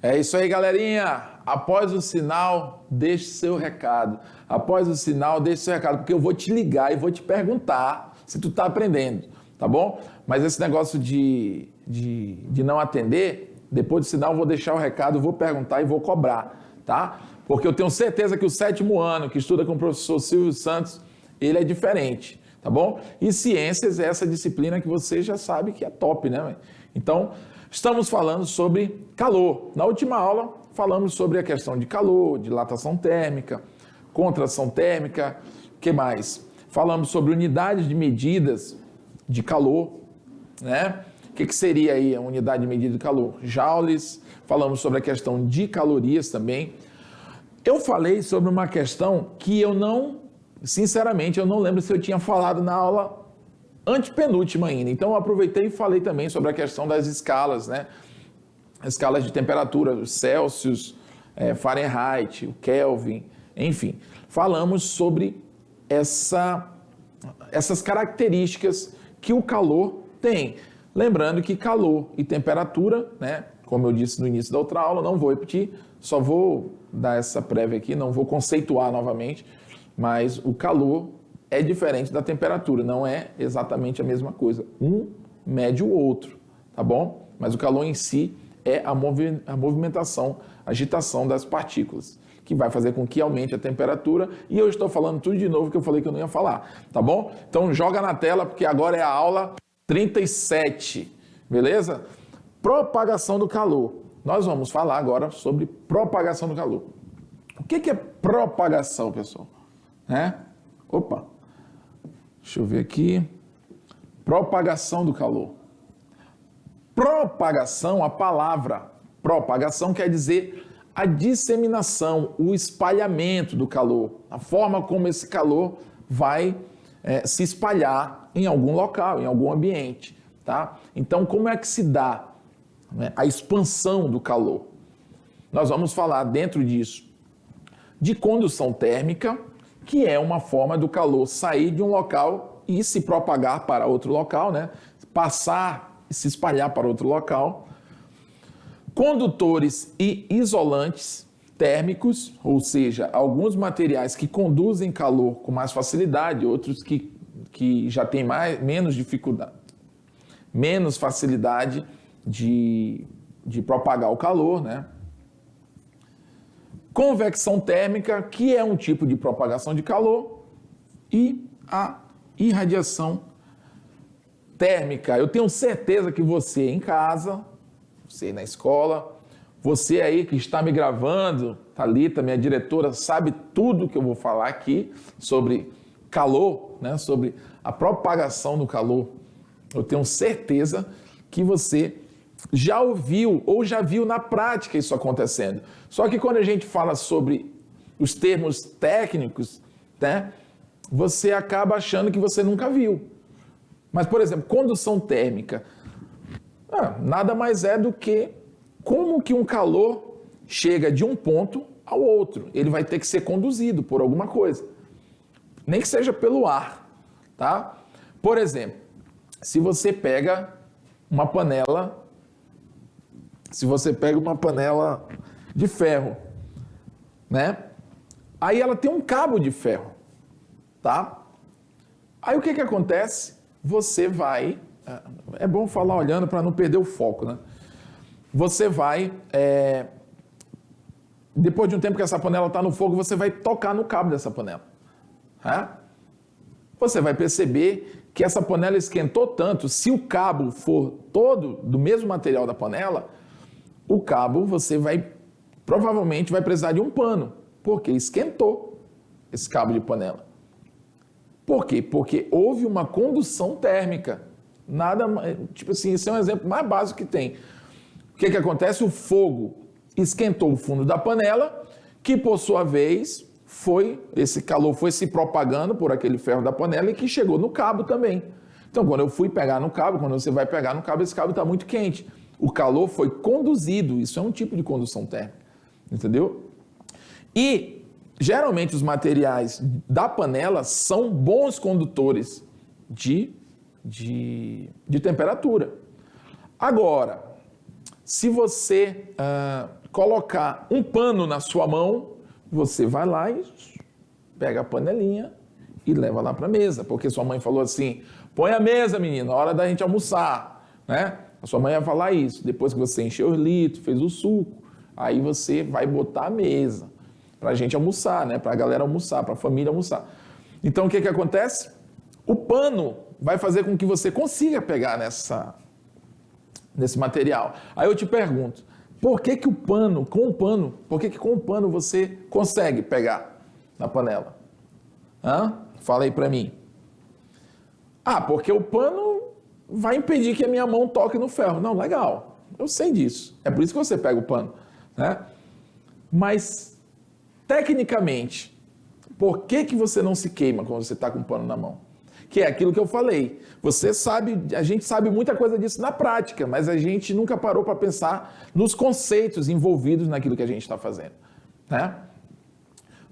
É isso aí, galerinha. Após o sinal, deixe seu recado. Após o sinal, deixe seu recado, porque eu vou te ligar e vou te perguntar se tu tá aprendendo, tá bom? Mas esse negócio de não atender, depois do sinal eu vou deixar o recado, vou perguntar e vou cobrar, tá? Porque eu tenho certeza que o 7º ano, que estuda com o professor Silvio Santos, ele é diferente, tá bom? E ciências é essa disciplina que você já sabe que é top, né? Então, estamos falando sobre calor. Na última aula, falamos sobre a questão de calor, dilatação térmica, contração térmica, o que mais? Falamos sobre unidades de medidas de calor, né? O que seria aí a unidade de medida de calor? Joules. Falamos sobre a questão de calorias também. Eu falei sobre uma questão que sinceramente, eu não lembro se eu tinha falado na aula antepenúltima ainda. Então, eu aproveitei e falei também sobre a questão das escalas, né? Escalas de temperatura, o Celsius, Fahrenheit, o Kelvin, enfim. Falamos sobre essas características que o calor tem. Lembrando que calor e temperatura, né? Como eu disse no início da outra aula, não vou repetir, só vou dar essa prévia aqui, não vou conceituar novamente, mas o calor é diferente da temperatura, não é exatamente a mesma coisa. Um mede o outro, tá bom? Mas o calor em si é a movimentação, a agitação das partículas, que vai fazer com que aumente a temperatura. E eu estou falando tudo de novo que eu falei que eu não ia falar, tá bom? Então joga na tela, porque agora é a aula 37, beleza? Propagação do calor. Nós vamos falar agora sobre propagação do calor. O que é propagação, pessoal? Opa, deixa eu ver aqui. Propagação do calor. Propagação, a palavra propagação quer dizer a disseminação, o espalhamento do calor, a forma como esse calor vai se espalhar em algum local, em algum ambiente, tá? Então, como é que se dá, né, a expansão do calor? Nós vamos falar dentro disso de condução térmica, que é uma forma do calor sair de um local e se propagar para outro local, né? Passar e se espalhar para outro local. Condutores e isolantes térmicos, ou seja, alguns materiais que conduzem calor com mais facilidade, outros que já têm menos dificuldade, menos facilidade de propagar o calor, né? Convecção térmica, que é um tipo de propagação de calor, e a irradiação térmica. Eu tenho certeza que você em casa, você na escola, você aí que está me gravando, Thalita, minha diretora, sabe tudo que eu vou falar aqui sobre calor, né? Sobre a propagação do calor. Eu tenho certeza que você já ouviu ou já viu na prática isso acontecendo. Só que quando a gente fala sobre os termos técnicos, né, você acaba achando que você nunca viu. Mas, por exemplo, condução térmica, nada mais é do que como que um calor chega de um ponto ao outro. Ele vai ter que ser conduzido por alguma coisa, nem que seja pelo ar, tá? Por exemplo, se você pega uma panela de ferro, né? Aí ela tem um cabo de ferro, tá? Aí o que acontece? Você vai... É bom falar olhando para não perder o foco, né? Você vai... Depois de um tempo que essa panela está no fogo, você vai tocar no cabo dessa panela. Você vai perceber que essa panela esquentou tanto, se o cabo for todo do mesmo material da panela, o cabo provavelmente vai precisar de um pano, porque esquentou esse cabo de panela. Por quê? Porque houve uma condução térmica. Tipo assim, esse é um exemplo mais básico que tem. O que acontece? O fogo esquentou o fundo da panela, que por sua vez esse calor foi se propagando por aquele ferro da panela e que chegou no cabo também. Então, quando eu fui pegar no cabo, quando você vai pegar no cabo, esse cabo está muito quente. O calor foi conduzido, isso é um tipo de condução térmica, entendeu? E, geralmente, os materiais da panela são bons condutores de temperatura. Agora, Se você colocar um pano na sua mão, você vai lá e pega a panelinha e leva lá para a mesa, porque sua mãe falou assim, põe a mesa, menino, hora da gente almoçar, né? A sua mãe vai falar isso, depois que você encheu os litros, fez o suco, aí você vai botar a mesa para a gente almoçar, né? Para a galera almoçar, para a família almoçar. Então, o que acontece? O pano vai fazer com que você consiga pegar nesse material. Aí eu te pergunto, por que com o pano você consegue pegar na panela? Fala aí para mim. Porque o pano vai impedir que a minha mão toque no ferro. Não, legal, eu sei disso. É por isso que você pega o pano, né? Mas, tecnicamente, por que você não se queima quando você está com o pano na mão? Que é aquilo que eu falei. Você sabe, a gente sabe muita coisa disso na prática, mas a gente nunca parou para pensar nos conceitos envolvidos naquilo que a gente está fazendo, né?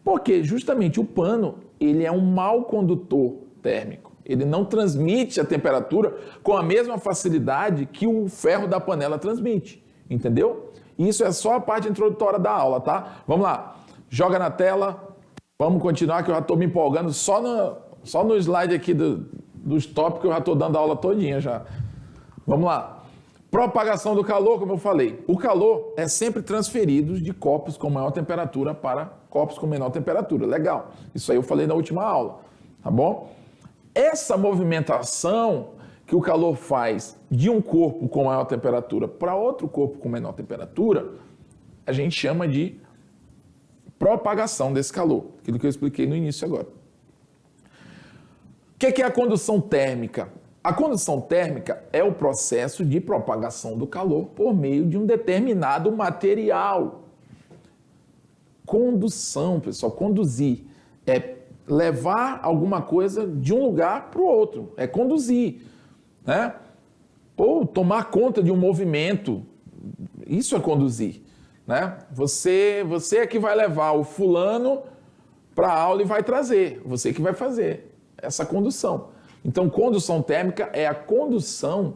Porque justamente o pano, ele é um mau condutor térmico. Ele não transmite a temperatura com a mesma facilidade que o ferro da panela transmite, entendeu? Isso é só a parte introdutória da aula, tá? Vamos lá, joga na tela, vamos continuar que eu já estou me empolgando só no slide aqui dos tópicos, eu já estou dando a aula todinha já. Vamos lá. Propagação do calor, como eu falei. O calor é sempre transferido de corpos com maior temperatura para corpos com menor temperatura. Legal. Isso aí eu falei na última aula, tá bom? Essa movimentação que o calor faz de um corpo com maior temperatura para outro corpo com menor temperatura, a gente chama de propagação desse calor. Aquilo que eu expliquei no início agora. O que é a condução térmica? A condução térmica é o processo de propagação do calor por meio de um determinado material. Condução, pessoal, conduzir é levar alguma coisa de um lugar para o outro, é conduzir, né? Ou tomar conta de um movimento, isso é conduzir, né? Você é que vai levar o fulano para a aula e vai trazer, você que vai fazer essa condução. Então, condução térmica é a condução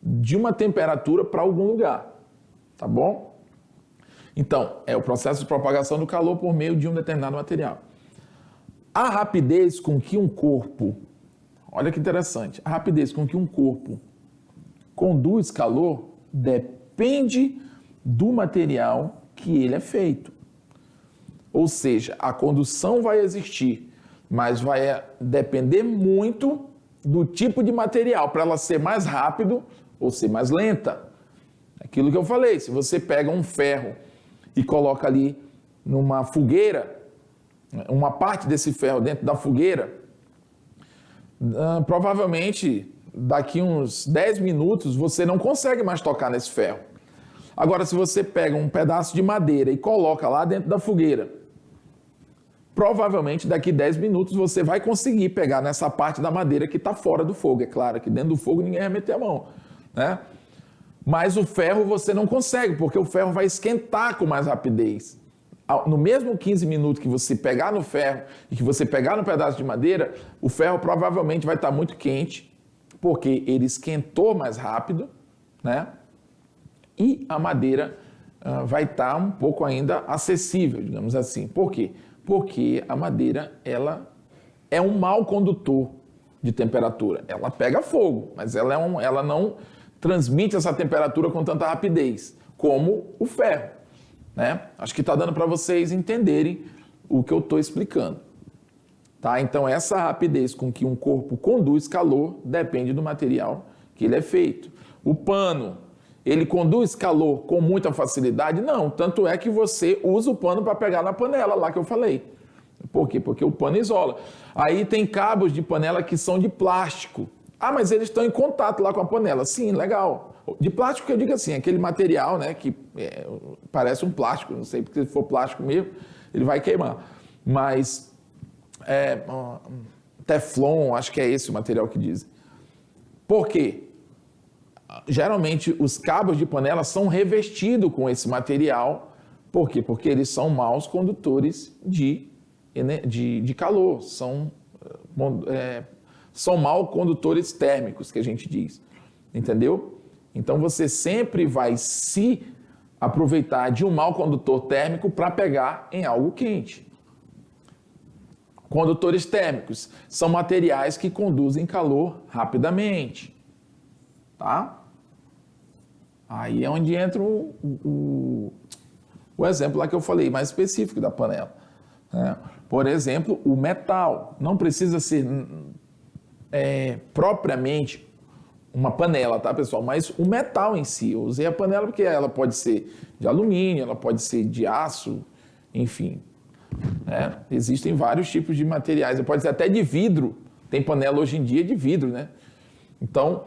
de uma temperatura para algum lugar, tá bom? Então, é o processo de propagação do calor por meio de um determinado material. A rapidez com que um corpo, olha que interessante, a rapidez com que um corpo conduz calor depende do material que ele é feito. Ou seja, a condução vai existir, mas vai depender muito do tipo de material, para ela ser mais rápido ou ser mais lenta. Aquilo que eu falei, se você pega um ferro e coloca ali numa fogueira, uma parte desse ferro dentro da fogueira, provavelmente daqui uns 10 minutos você não consegue mais tocar nesse ferro. Agora, se você pega um pedaço de madeira e coloca lá dentro da fogueira, provavelmente daqui 10 minutos você vai conseguir pegar nessa parte da madeira que está fora do fogo. É claro que dentro do fogo ninguém vai meter a mão, né? Mas o ferro você não consegue, porque o ferro vai esquentar com mais rapidez. No mesmo 15 minutos que você pegar no ferro e que você pegar no pedaço de madeira, o ferro provavelmente vai estar muito quente, porque ele esquentou mais rápido, né? E a madeira vai estar um pouco ainda acessível, digamos assim. Por quê? Porque a madeira, ela é um mau condutor de temperatura. Ela pega fogo, mas ela não transmite essa temperatura com tanta rapidez, como o ferro, né? Acho que está dando para vocês entenderem o que eu estou explicando. Tá? Então, essa rapidez com que um corpo conduz calor depende do material que ele é feito. O pano, ele conduz calor com muita facilidade? Não, tanto é que você usa o pano para pegar na panela, lá que eu falei. Por quê? Porque o pano isola. Aí tem cabos de panela que são de plástico. Mas eles estão em contato lá com a panela. Sim, legal. De plástico que eu digo assim, aquele material, né, que parece um plástico, não sei, porque se for plástico mesmo, ele vai queimar. Mas Teflon, acho que é esse o material que dizem. Por quê? Geralmente os cabos de panela são revestidos com esse material. Por quê? Porque eles são maus condutores de calor, são maus condutores térmicos, que a gente diz, entendeu? Então você sempre vai se aproveitar de um mau condutor térmico para pegar em algo quente. Condutores térmicos são materiais que conduzem calor rapidamente, tá? Aí é onde entra o exemplo lá que eu falei, mais específico da panela, né? Por exemplo, o metal. Não precisa ser propriamente uma panela, tá, pessoal? Mas o metal em si. Eu usei a panela porque ela pode ser de alumínio, ela pode ser de aço, enfim. Né? Existem vários tipos de materiais. Pode ser até de vidro. Tem panela hoje em dia de vidro, né? Então,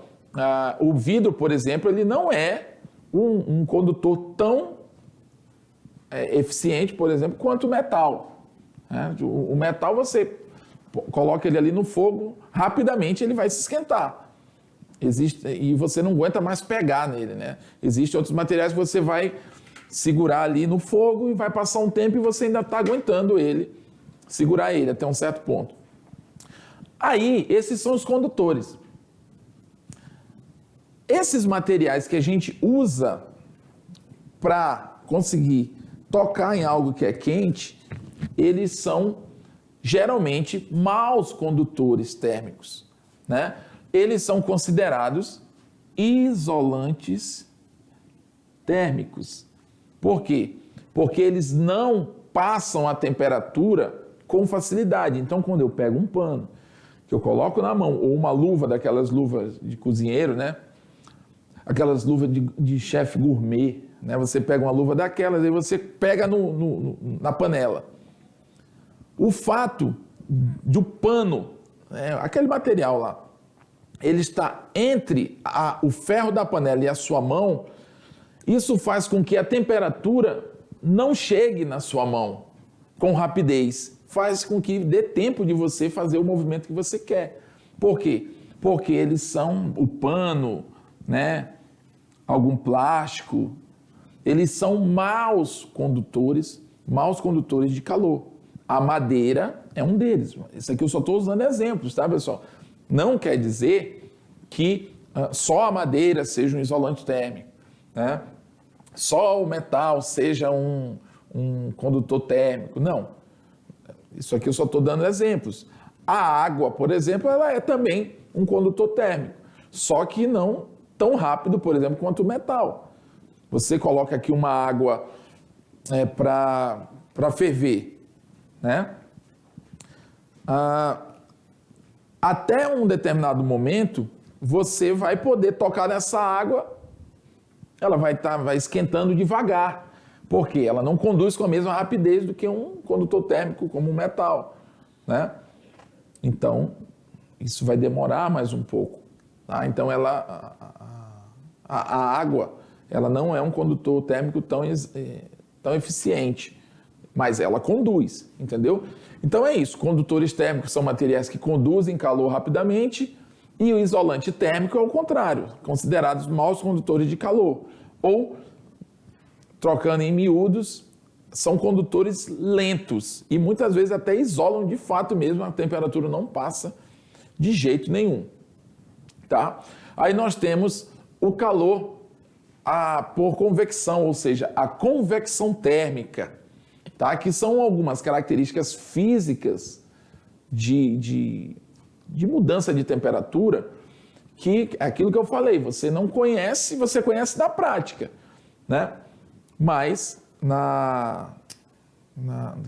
o vidro, por exemplo, ele não é um condutor tão eficiente, por exemplo, quanto o metal. Né? O metal, você coloca ele ali no fogo, rapidamente ele vai se esquentar. E você não aguenta mais pegar nele, né? Existem outros materiais que você vai segurar ali no fogo e vai passar um tempo e você ainda está aguentando ele, segurar ele até um certo ponto. Aí, esses são os condutores. Esses materiais que a gente usa para conseguir tocar em algo que é quente, eles são geralmente maus condutores térmicos, né? Eles são considerados isolantes térmicos. Por quê? Porque eles não passam a temperatura com facilidade. Então, quando eu pego um pano, que eu coloco na mão, ou uma luva, daquelas luvas de cozinheiro, né? Aquelas luvas de chefe gourmet, né? Você pega uma luva daquelas e você pega na panela. O fato do pano, aquele material lá, ele está entre o ferro da panela e a sua mão, isso faz com que a temperatura não chegue na sua mão com rapidez. Faz com que dê tempo de você fazer o movimento que você quer. Por quê? Porque eles são o pano, né? Algum plástico, eles são maus condutores de calor. A madeira é um deles. Isso aqui eu só estou usando exemplos, tá, pessoal? Não quer dizer que só a madeira seja um isolante térmico, né? Só o metal seja um condutor térmico. Não. Isso aqui eu só estou dando exemplos. A água, por exemplo, ela é também um condutor térmico. Só que não tão rápido, por exemplo, quanto o metal. Você coloca aqui uma água para ferver, né? Até um determinado momento, você vai poder tocar nessa água, ela vai esquentando devagar, porque ela não conduz com a mesma rapidez do que um condutor térmico como o metal, né? Então, isso vai demorar mais um pouco, tá? Então, a água, ela não é um condutor térmico tão eficiente, mas ela conduz, entendeu? Então é isso, condutores térmicos são materiais que conduzem calor rapidamente e o isolante térmico é o contrário, considerados maus condutores de calor. Ou, trocando em miúdos, são condutores lentos e muitas vezes até isolam de fato mesmo, a temperatura não passa de jeito nenhum, tá? Aí nós temos o calor por convecção, ou seja, a convecção térmica, tá? Que são algumas características físicas de mudança de temperatura que é aquilo que eu falei, você não conhece, você conhece na prática, né? Mas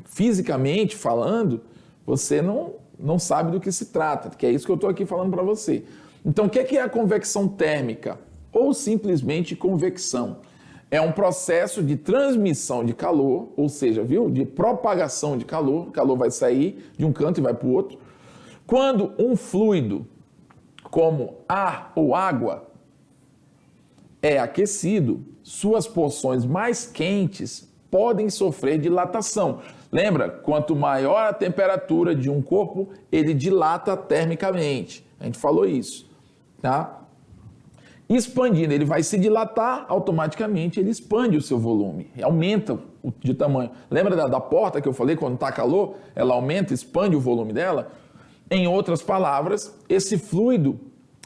fisicamente falando, você não sabe do que se trata, que é isso que eu estou aqui falando para você. Então, o que é a convecção térmica? Ou simplesmente convecção? É um processo de transmissão de calor, ou seja, de propagação de calor, o calor vai sair de um canto e vai para o outro. Quando um fluido, como ar ou água, é aquecido, suas porções mais quentes podem sofrer dilatação. Lembra? Quanto maior a temperatura de um corpo, ele dilata termicamente. A gente falou isso, tá? Expandindo, ele vai se dilatar, automaticamente ele expande o seu volume, aumenta de tamanho. Lembra da porta que eu falei, quando está calor, ela aumenta, expande o volume dela? Em outras palavras, esse fluido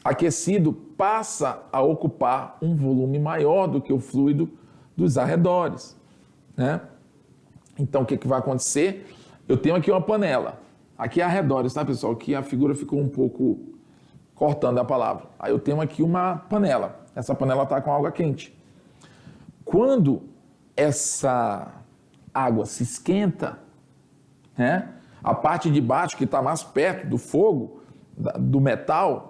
aquecido passa a ocupar um volume maior do que o fluido dos arredores, né? Então, o que vai acontecer? Eu tenho aqui uma panela. Aqui é arredores, tá, pessoal? Aqui a figura ficou um pouco cortando a palavra. Aí eu tenho aqui uma panela. Essa panela está com água quente. Quando essa água se esquenta, né? A parte de baixo, que está mais perto do fogo, do metal,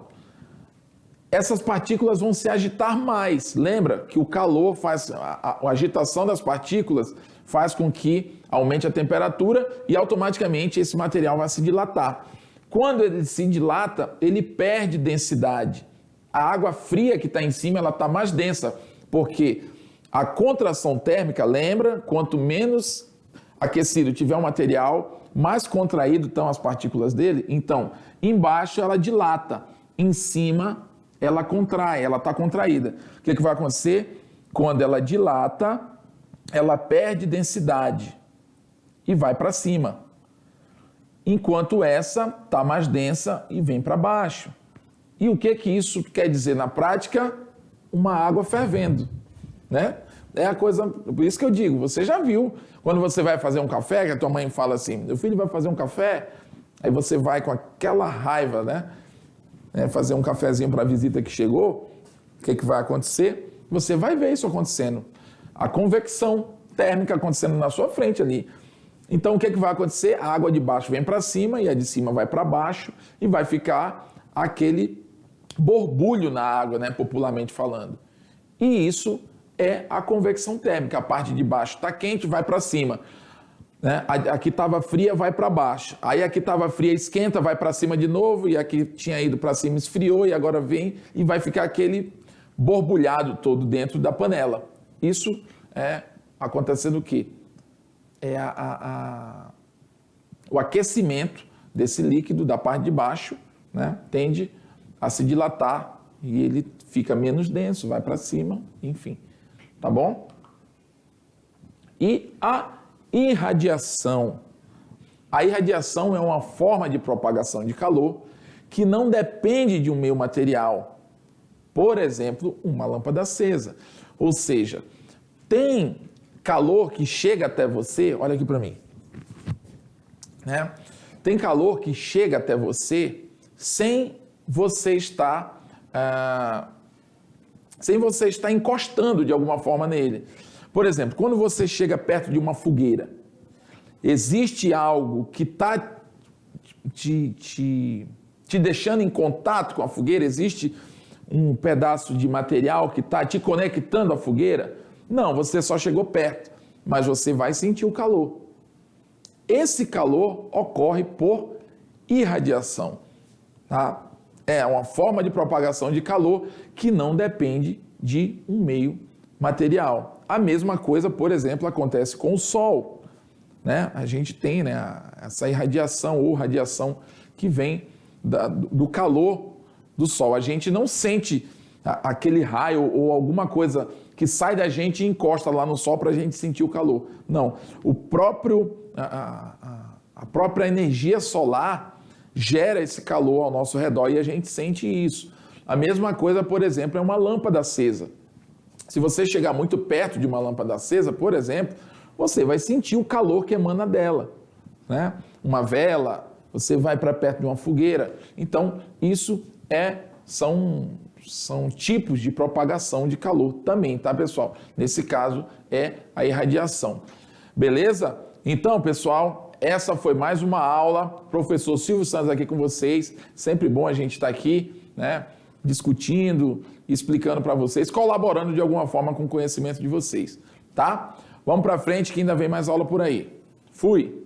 essas partículas vão se agitar mais. Lembra que o calor faz, a agitação das partículas faz com que aumente a temperatura e automaticamente esse material vai se dilatar. Quando ele se dilata, ele perde densidade. A água fria que está em cima, ela está mais densa, porque a contração térmica, lembra, quanto menos aquecido tiver o material, mais contraído estão as partículas dele. Então, embaixo ela dilata, em cima ela contrai, ela está contraída. O que vai acontecer? Quando ela dilata, ela perde densidade e vai para cima. Enquanto essa está mais densa e vem para baixo. E o que isso quer dizer na prática? Uma água fervendo, né? É a coisa, por isso que eu digo, você já viu, quando você vai fazer um café, que a tua mãe fala assim, meu filho vai fazer um café, aí você vai com aquela raiva, né? Fazer um cafezinho para a visita que chegou, o que vai acontecer? Você vai ver isso acontecendo. A convecção térmica acontecendo na sua frente ali. Então, o que vai acontecer? A água de baixo vem para cima e a de cima vai para baixo e vai ficar aquele borbulho na água, né, popularmente falando. E isso é a convecção térmica. A parte de baixo está quente, vai para cima. Né? Aqui estava fria, vai para baixo. Aí aqui estava fria, esquenta, vai para cima de novo. E aqui tinha ido para cima, esfriou e agora vem e vai ficar aquele borbulhado todo dentro da panela. Isso é acontecendo o quê? É o aquecimento desse líquido da parte de baixo, né? Tende a se dilatar e ele fica menos denso, vai para cima, enfim. Tá bom? E a irradiação. A irradiação é uma forma de propagação de calor que não depende de um meio material. Por exemplo, uma lâmpada acesa. Ou seja, tem calor que chega até você, olha aqui para mim, né? Tem calor que chega até você sem você estar encostando de alguma forma nele. Por exemplo, quando você chega perto de uma fogueira, existe algo que está te deixando em contato com a fogueira? Existe um pedaço de material que está te conectando à fogueira? Não, você só chegou perto, mas você vai sentir o calor. Esse calor ocorre por irradiação, tá? É uma forma de propagação de calor que não depende de um meio material. A mesma coisa, por exemplo, acontece com o Sol, né? A gente tem, né, essa irradiação ou radiação que vem do calor do Sol. A gente não sente aquele raio ou alguma coisa que sai da gente e encosta lá no Sol para a gente sentir o calor. Não, a própria energia solar gera esse calor ao nosso redor e a gente sente isso. A mesma coisa, por exemplo, é uma lâmpada acesa. Se você chegar muito perto de uma lâmpada acesa, por exemplo, você vai sentir o calor que emana dela, né? Uma vela, você vai para perto de uma fogueira. Então, isso são tipos de propagação de calor também, tá, pessoal? Nesse caso, é a irradiação. Beleza? Então, pessoal, essa foi mais uma aula. Professor Silvio Santos aqui com vocês. Sempre bom a gente estar aqui, né, discutindo, explicando para vocês, colaborando de alguma forma com o conhecimento de vocês, tá? Vamos para frente que ainda vem mais aula por aí. Fui!